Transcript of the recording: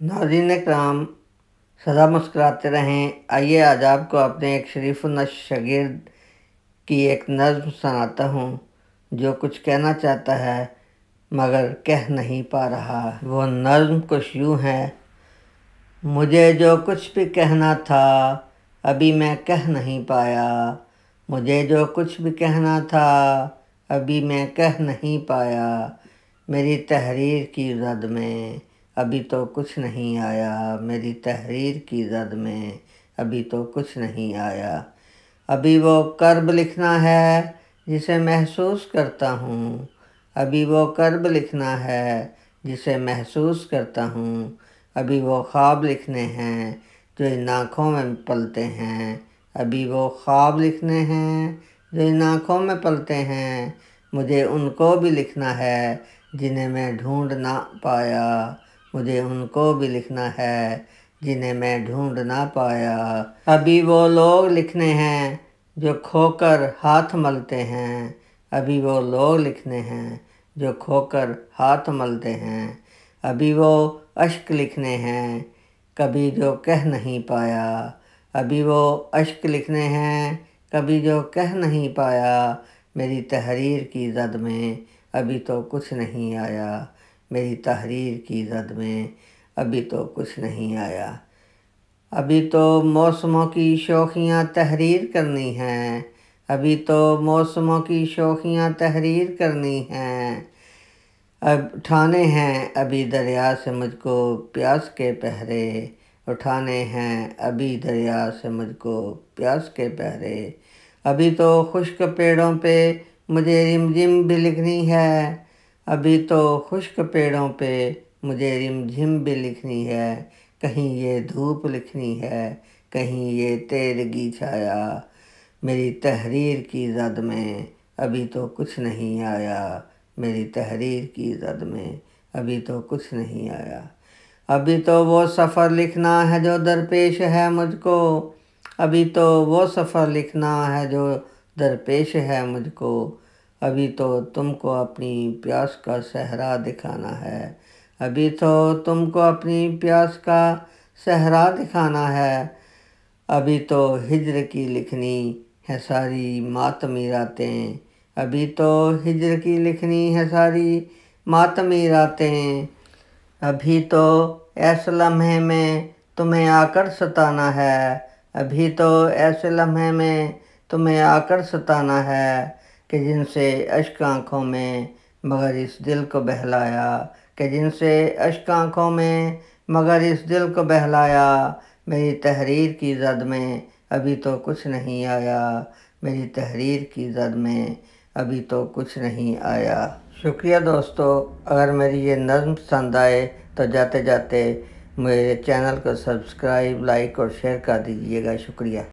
नाज़रीन करام, सदा मुस्कुराते रहें। आइए आज आपको अपने एक शरीफ-उन-नस्ल शागिर्द की एक नज़्म सुनाता हूँ जो कुछ कहना चाहता है मगर कह नहीं पा रहा। वो नज़्म कुछ यूँ है। मुझे जो कुछ भी कहना था अभी मैं कह नहीं पाया। मुझे जो कुछ भी कहना था अभी मैं कह नहीं पाया। मेरी तहरीर की ज़द में अभी तो कुछ नहीं आया। मेरी तहरीर की ज़द में अभी तो कुछ नहीं आया। अभी वो कर्ब लिखना है जिसे महसूस करता हूँ। अभी वो कर्ब लिखना है जिसे महसूस करता हूँ। अभी वो ख्वाब लिखने हैं जो इन आँखों में पलते हैं। अभी वो ख्वाब लिखने हैं जो इन आँखों में पलते हैं। मुझे उनको भी लिखना है जिन्हें मैं ढूंढ ना पाया। मुझे उनको भी लिखना है जिन्हें मैं ढूंढ ना पाया। अभी वो लोग लिखने हैं जो खोकर हाथ मलते हैं। अभी वो लोग लिखने हैं जो खोकर हाथ मलते हैं। अभी वो अश्क लिखने हैं कभी जो कह नहीं पाया। अभी वो अश्क लिखने हैं कभी जो कह नहीं पाया। मेरी तहरीर की ज़द में अभी तो कुछ नहीं आया। मेरी तहरीर की ज़द में अभी तो कुछ नहीं आया। अभी तो मौसमों की शौखियाँ तहरीर करनी हैं। अभी तो मौसमों की शौखियाँ तहरीर करनी हैं। अब उठाने हैं अभी दरिया से मुझको प्यास के पहरे। उठाने हैं अभी दरिया से मुझको प्यास के पहरे। अभी तो खुश्क पेड़ों पे मुझे रिमझिम भी लिखनी है। अभी तो खुश्क पेड़ों पे मुझे रिमझिम भी लिखनी है। कहीं ये धूप लिखनी है कहीं ये तेरगी छाया। मेरी तहरीर की ज़द में अभी तो कुछ नहीं आया। मेरी तहरीर की ज़द में अभी तो कुछ नहीं आया। अभी तो वो सफ़र लिखना है जो दरपेश है मुझको। अभी तो वो सफ़र लिखना है जो दरपेश है मुझको। अभी तो तुमको अपनी प्यास का सहरा दिखाना है। अभी तो तुमको अपनी प्यास का सहरा दिखाना है। अभी तो हिज्र की लिखनी है सारी मातमी रातें। अभी तो हिज्र की लिखनी है सारी मातमी रातें। अभी तो ऐसे लम्हे में तुम्हें आकर सताना है। अभी तो ऐसे लम्हे में तुम्हें आकर सताना है कि जिनसे अश्क आँखों में मगर इस दिल को बहलाया। कि जिनसे अश्क आँखों में मगर इस दिल को बहलाया। मेरी तहरीर की ज़द में अभी तो कुछ नहीं आया। मेरी तहरीर की ज़द में अभी तो कुछ नहीं आया। शुक्रिया दोस्तों, अगर मेरी ये नज़्म पसंद आए तो जाते जाते मेरे चैनल को सब्सक्राइब, लाइक और शेयर कर दीजिएगा। शुक्रिया।